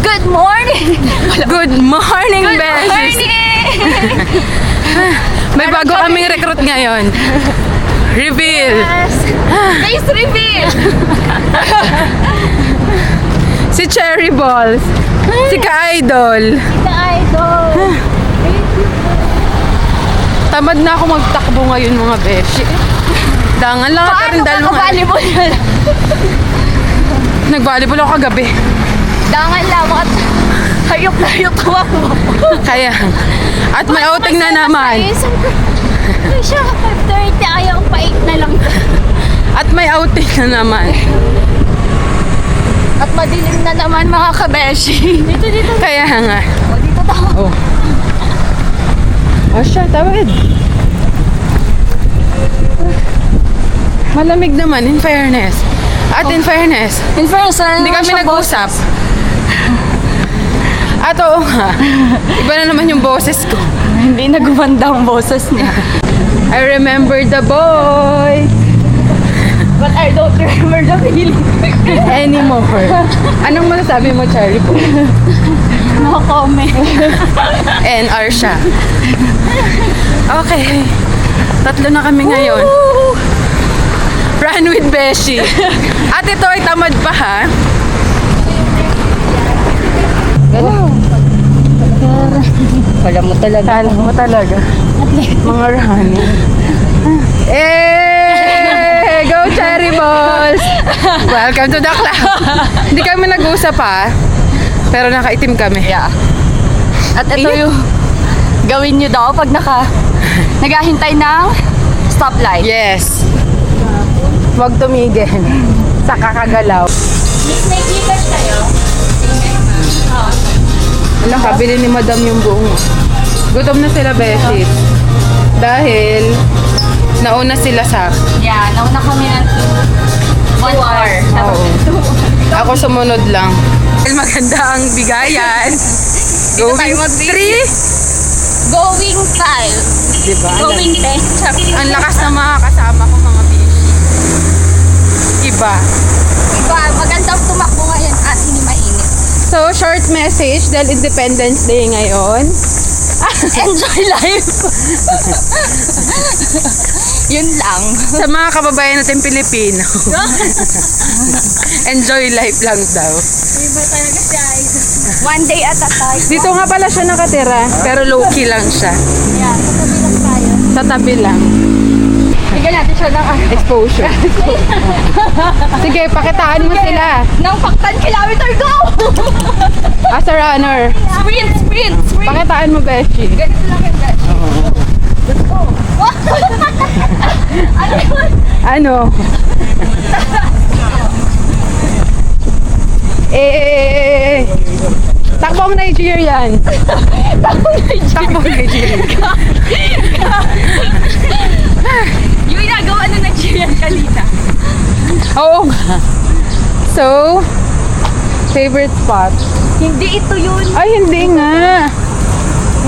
Good morning! Good morning, Good Beses! morning! May bago kaming recruit ngayon. Reveal! Yes! Face reveal! Si Cherry Balls. Si Ka-Idol. Ka-idol! Tamad na ako magtakbo ngayon, mga beshi. Dangan lang at Paano rin ka dalawa. ka-volleyball na lang? Nag-volleyball ako kagabi. Dangan lang at hayop na hayop ako. Kaya, at may outing na naman. Ay, siya, 5:30. Ayaw pa 8 na lang. At may outing na naman. At madilim na naman mga kabeshi. Dito. Kaya nga. O, dito daw. Oh. Oh, siya, tawid. Malamig naman, in fairness. At in fairness, In fairness, hindi kami nag-usap. At oo nga, iba na naman yung boses ko. Hindi na gumanda ang boses niya. I remember the boy But I don't remember the feeling. anymore. Anong masasabi mo, Cherry po? No comment. And Arsha. Okay. Tatlo na kami ngayon. Run with Beshi. At ito ay tamad pa, ha? Wala mo talaga. Kala mo talaga. Mga rani. Eh! Go Cherry Balls! Welcome to the club. Hindi kami nag-usap, ha? Pero nakaitim kami. Yeah. At ito Init. yung gawin nyo daw pag naghahintay ng stoplight. Yes. Huwag tumigil. Sa kakagalaw. Miss, may gigas kayo? Alam, kabili ni Madam yung buong. Gutom na sila, Besit. Dahil nauna sila sa... Yeah, nauna kami ng 1 hour. Oo. Ako sumunod lang. Dahil maganda ang bigayan. Going tayo mag-visit. 3. Going style. Diba? Going test. Ang lakas ng mga kasama ko, mga bishi. Iba. Iba, magandang tumakbo ngayon at hindi mainit. So, short message dahil Independence Day ngayon. Enjoy life. Yun lang. Sa mga kababayan natin Pilipino. Enjoy life lang daw. Iba talaga siya. One day at a time. Dito nga pala siya nakatira, pero low-key lang siya. Yeah, tatabi lang tayo. Sa tabi lang. Bigyan natin siya ng Exposure. Sige, pakitaan mo sila. ng Paktan kilometer go! As a runner. Sprint! Pakitaan mo, Beshi. Ganito lang yung dash. Let's go! Ano yun? Ano? Takbong Nigerian. Takbong Nigerian. Yung inagawa ng Nigerian kanina. Oo nga. So, favorite spot? Hindi ito yun. Ay, hindi nga.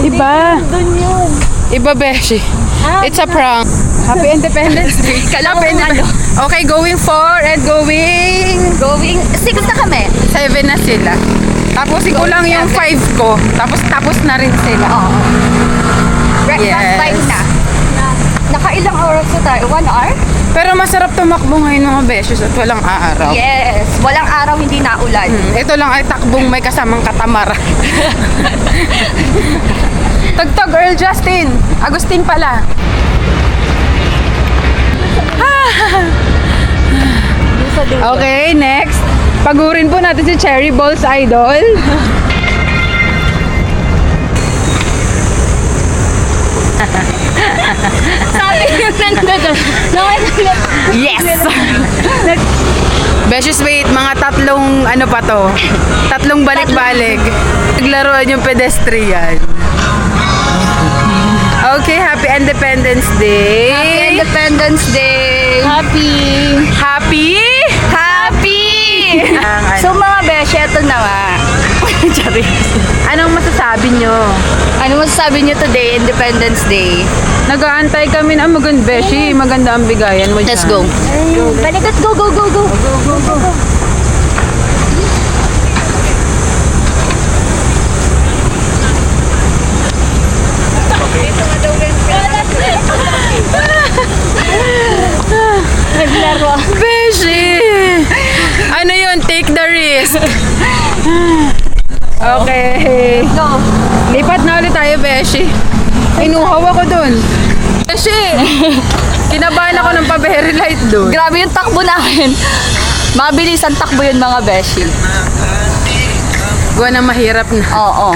Iba. Doon yun. Iba, Beshi. It's a prank. Happy Independence Day. Kala ko Happy Okay, going 4 and going Going, 6 na kami. 7 na sila. Tapos kulang yung 5 ko. Tapos na rin sila. Oo. Breakfast Yes. time na. Nakailang oras na tayo? 1 hour? Pero masarap tumakbo ngayon mga beses at walang araw. Yes. Walang araw, hindi naulan. Ito lang ay takbong may kasamang katamara. Tugtog, Earl Justin. Agustin pala. Okay, next. Pagurin po natin si Cherry Balls Idol. Sabi yung nandun. Yes! Beses, wait, mga tatlong ano pa to? Tatlong balik-balik. Naglaruan yung pedestrian. Okay, Happy Independence Day. Happy Independence Day! Happy? So mga beshi, ito na nga. Anong masasabi nyo? Ano masasabi niyo today, Independence Day? Nag-aantay kami na maganda, Beshi. Maganda ang bigayan mo dyan. Let's go. Balik, let's go, go, go, go. Okay. Go. Lipat na ulit tayo, Beshi. Inuhaw ako dun. Beshi! Kinabahan ako ng pa-very light dun. Grabe yung takbo namin. Mabilis ang takbo yun mga beshi. Gawa na mahirap na. Oo.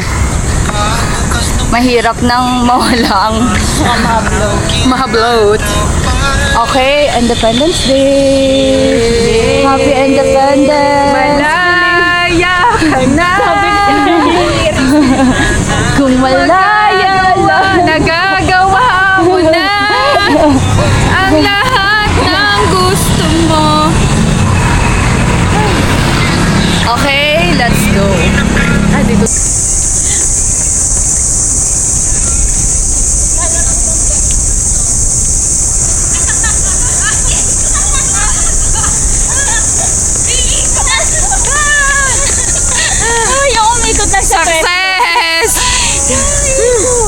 Mahirap nang mawala ang Mahabloat. Okay, Independence Day! Happy Independence! Malaya ka na! Kung malaya lang. Nagagawa mo na ang lahat ng gusto mo. Okay, let's go. Ah, dito. Ay, ako umikot na sa Success!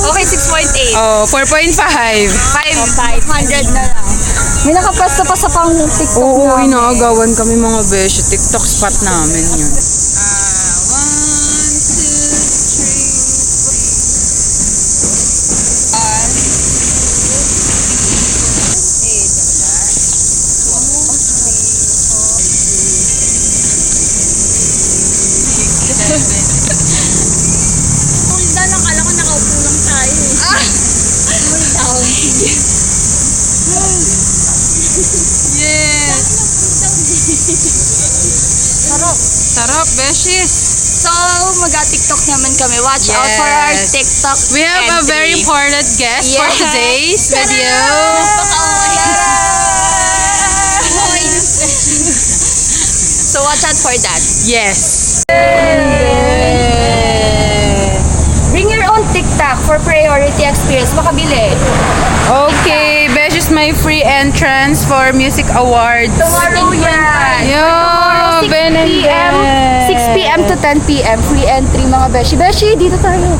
Okay, 6.8. Oh, 4.5. 500 na lang. May nakapwesto pa sa pang TikTok Oo, namin. inaagawan kami mga besh. TikTok spot namin yun. Mulda lang, alam ko nakaupo lang tayo. Mulda. Yes! Sarap. Sarap, beshies! So, mag-TikTok naman kami. Watch out for our Yes. TikTok We have a very entry. important guest for Yes. today's video. So, watch out for that. Yes! Bring your own TikTok for priority experience. Makabili. Okay, Besh is my free entrance for Music Awards. Tomorrow yan. Yo, 6 Ben and p.m. Ben. 6 p.m. to 10 p.m. Free entry mga beshi. Beshi, dito tayo.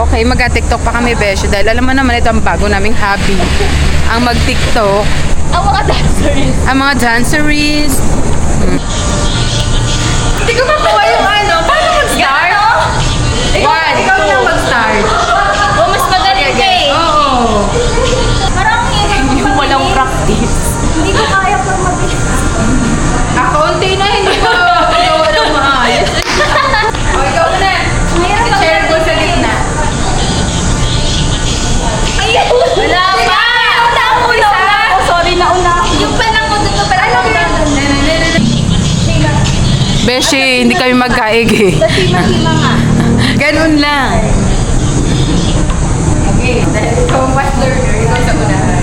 Okay, mag-TikTok pa kami, Besh. Dahil alam mo naman ito ang bago naming hobby. Ang mag-TikTok. Ang mga dancers. Ang mga danceries. Hindi ko makuha yung ano. Paano mag-start? One, ikaw na mag-start. O, mas madali ka eh. Oo. Parang yung walang practice. Hindi ko kaya pag mabilis. Ako, unti na, hindi ko magawa ng maayos. O, ikaw na. I-share ko sa gitna. Ayun! Wala pa! Nauna! Oh, sorry, nauna. Yung palang mo dito pala. Beshi, hindi kami magkaig eh. Hima-hima nga. Ganun lang. Okay, dahil ikaw ang fast learner, ikaw sa unahan.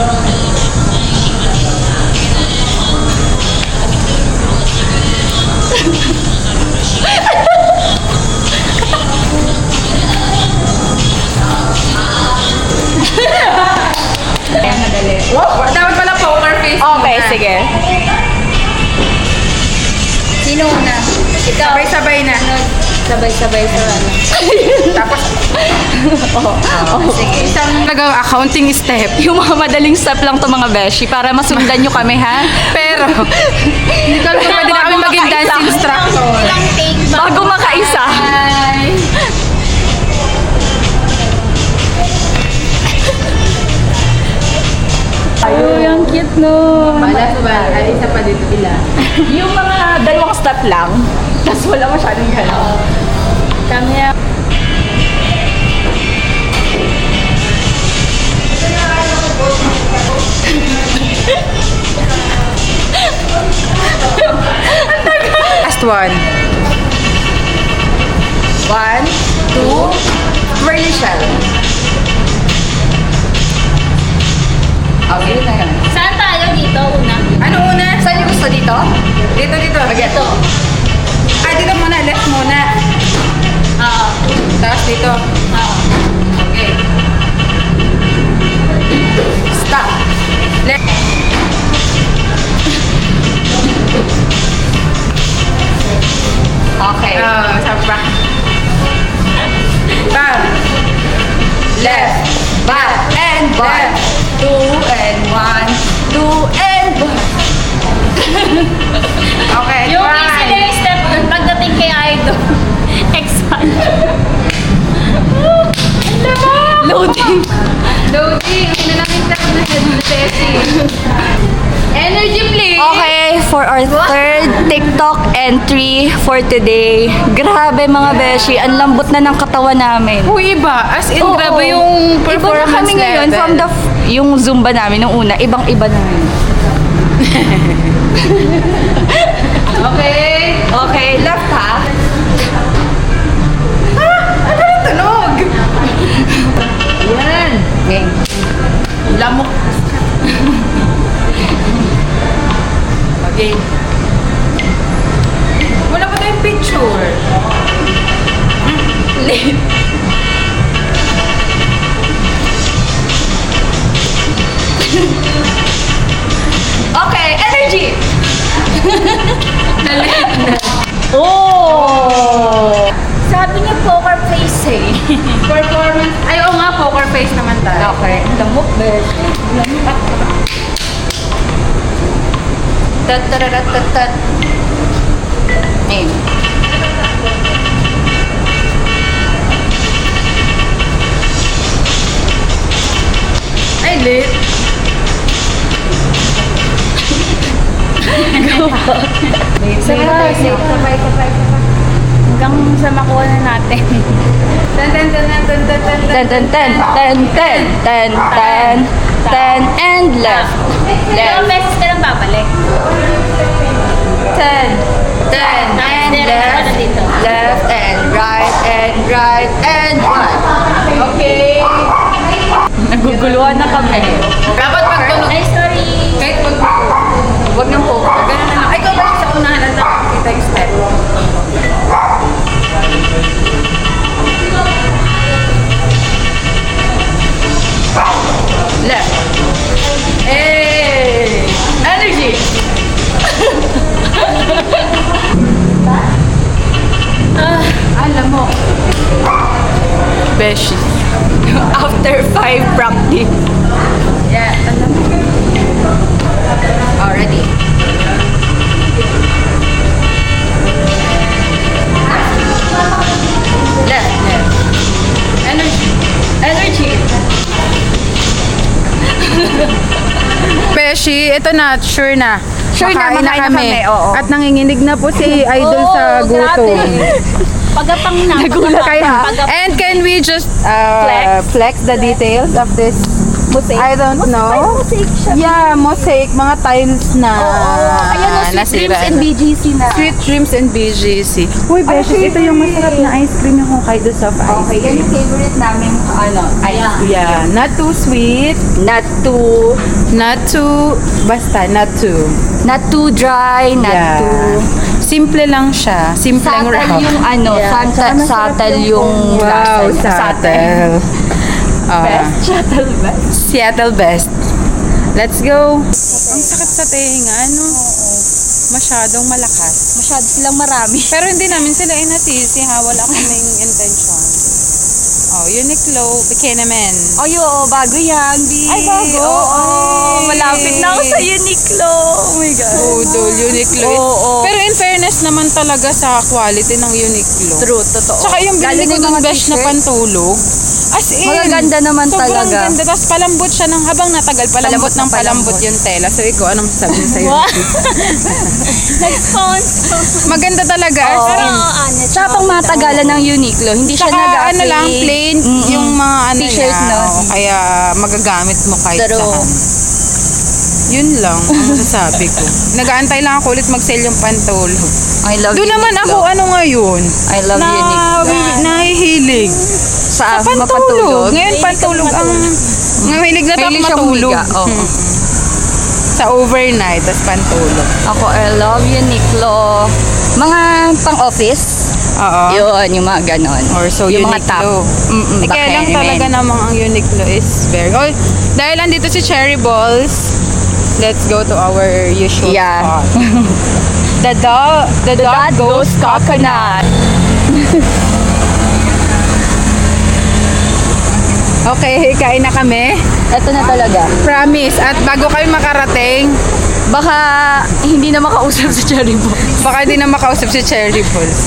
Dapat pala poker face. Okay, muna. sige. Sino una? Ikaw. Sabay-sabay na. Sabay-sabay sa ano. Tapos, Sige. isang nagawa accounting step. Yung mga madaling step lang to mga beshi para masundan nyo kami, ha? Pero, hindi ko alam kung pwede na kami maging dance instructor. Bago makaisa. Ay, ang cute no. Bala sa ba? Ay, isa pa dito ila. Yung mga dalawang step lang, tapos wala masyadong galaw. Kami Last one. 1, 2, Merly Shell. Okay na yan. Saan tayo dito una? Ano una? Saan yung gusto dito? Dito, dito. Ito. Ah, dito muna. Left muna. Oo. Tapos dito. Oo. Okay. Stop. Left. Okay. Sa back. Back. Left, back, and back. 2 and 1, 2 and 1. Okay. Yung one. easy lang yung step pagdating kay Idol. Energy, please! Okay, for our third TikTok entry for today. Grabe mga beshi, ang lambot na ng katawan namin. Uy, iba. As in, Oo. grabe yung Iba na performance kami ngayon level. from yung Zumba namin nung una, ibang-iba na ngayon. Okay. Okay, left ha? Ano yung tunog? Yan. Okay. Lamok. Okay. Wala pa tayong picture. Late. Okay, energy! Oh! Sabi niya poker face eh. Performance. Ay, oo nga, poker face naman tayo. Okay, lamok besh. Tat tat tat tat tat. Ayun. Ay, lit. Sabay, sabay. Hanggang sa makuha na natin. Tan tan tan tan tan tan tan. Ten, ten, ten, ten, ten, ten, ten, ten, and left. Ilang Left. beses ka lang babalik? Ten, ten, and left. Left and right and right and right. Okay. Naguguluhan na kami. Dapat pag tunog. Ay, sorry. Kahit pag Huwag nang po. ganun na lang. Ay, ikaw ba sa unahan at nakikita yung step? Left. Hey! Energy! Alam mo, Beshi. after 5 practice. Yeah, alam mo. Already. Left, left. Energy. Energy. Beshi, ito na, sure na. Sure na, Makain makain na kami, oo. At nanginginig na po si Idol sa gutom. Pagapang na. Nagulat Kaya, ka. and can we just flex the details of this? Mosaic. I don't know. Mosaic siya. Yeah, mosaic, mga tiles na Ayan o, Sweet nasira Dreams and na. BGC na. Sweet Dreams and BGC. Uy, Beshi, ito yung masarap na ice cream yung Hokkaido soft ice Okay, yan yung favorite namin, ice cream. Yeah, not too sweet, Not too, basta not too. not too dry, not Yeah. too... Simple lang siya. Simple lang Subtle yung subtle yung Wow, lasa. subtle. Best. Subtle best. Seattle best. Let's go. Ang sakit sa tenga, ano? Masyadong malakas. Masyado silang marami. Pero hindi namin sila inatisi ha. Wala kaming intention. Oh, Uniqlo, Bikinamen. Ay, oo, bago yan, B. Ay, bago? Oo, Ay. malapit na ako sa Uniqlo. Oh my God. Udol, Uniqlo. Oo. Pero in fairness naman talaga sa quality ng Uniqlo. True, totoo. Tsaka yung Lalo binili ko na yung ng mga besh na t-shirt. pantulog. As in, Magaganda naman sobrang talaga. ganda. Tapos palambot siya ng habang natagal. Palambot Palambot ng ng palambot palambot. yung tela. So, ikaw, anong sabi sa'yo? Nag-phone. Maganda talaga. As Oo. Pero, in, honest. Tsaka pang matagalan ng Uniqlo, hindi siya Tsaka nag-fade. ano lang, plain yung mga ano T-shirt, niya. no? Oo, kaya magagamit mo kahit True. saan. Yun lang ang masasabi ko. Nag-aantay lang ako ulit mag-sell yung pantulog. I love Doon naman Uniqlo. ako, ano ngayon? I love Uniqlo. Nahihilig. Sa Pantulog. mapatulog. Ngayon, pantulog ang... Mahilig na ako Mahilig siyang matulog. humiga, oo. Sa overnight, tas pantulog. Ako, I love Uniqlo. Mga pang-office. Oo. Yun, yung mga ganon. Or so yung mga Uniqlo. top. Eh, kaya lang talaga namang ang Uniqlo is very... Oh, dahil andito si Cherry Balls, let's go to our usual Yeah. spot. The dog goes coconut. Okay, kain na kami. Ito na talaga. Promise. At bago kami makarating, Baka hindi na makausap si Cherry Balls. Baka di na makausap si Cherry Balls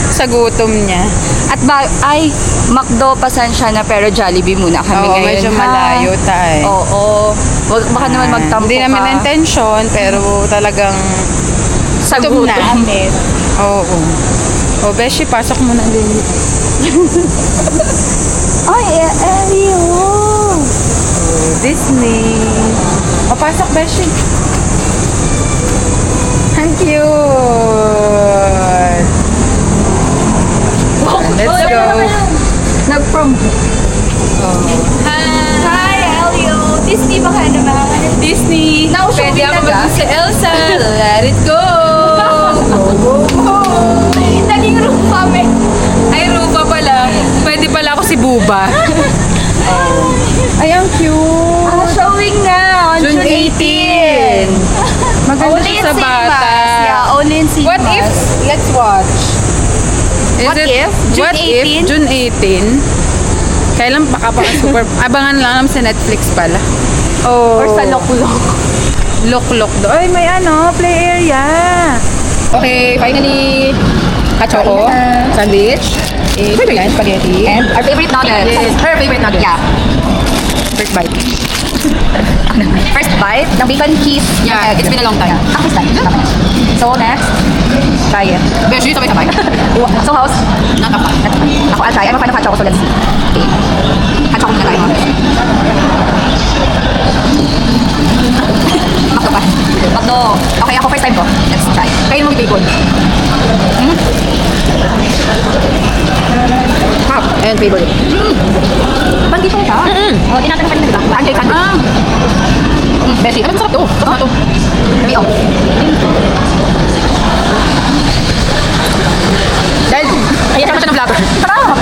sa gutom niya. At ay, McDo, pasensya na, pero Jollibee muna kami Oo, ngayon. medyo ha? malayo tayo. Oo. Baka naman magtampo Hindi ka. namin intention, pero talagang Sa gutom na. gutom. Oo. O, Beshi, pasok mo na din. Ay, Elio. Disney. O, pasok, Beshi. Thank you. Let's go. Nag-prom. Hi, Elio. Disney ba ka naman? Disney. Pwede ako maging si Elsa. Let it go. Naging room kami. Ay, Rupa pala. Pwede pala ako si Buba. Ay, ang cute. Showing na on June June 18. 18. Maganda Only siya in sa bata. cinemas. Yeah, only in cinemas. What if, let's watch. What if? June What 18? if, June 18? Kailan pa ka pa super, abangan lang naman sa Netflix pala. Oh. Or sa Loklok. Loklok do. Ay, may play area. Okay, finally, kachoko, sandwich, and spaghetti. And our favorite nuggets. Yes, her favorite nugget. Yeah. First bite. First bite, ng bacon cheese. Yeah, it's been a long time. First bite. So next, try it. Beshi, sabay-sabay. So how's? Nakapa. Ako, I'll try. I'm a fan of hot chocolate, so let's see. Okay. Hot chocolate na tayo. Makdo pa. Makdo. Okay, ako first time ko. Let's try. Kayo mo bacon. Half and favorite. Pandi po siya. O, di natin na kanina, di ba? Pandi, pandi. Beshi, ano masarap to? Ano to? Kami, oh. Dahil, kaya siya ng vlogger. Sarap!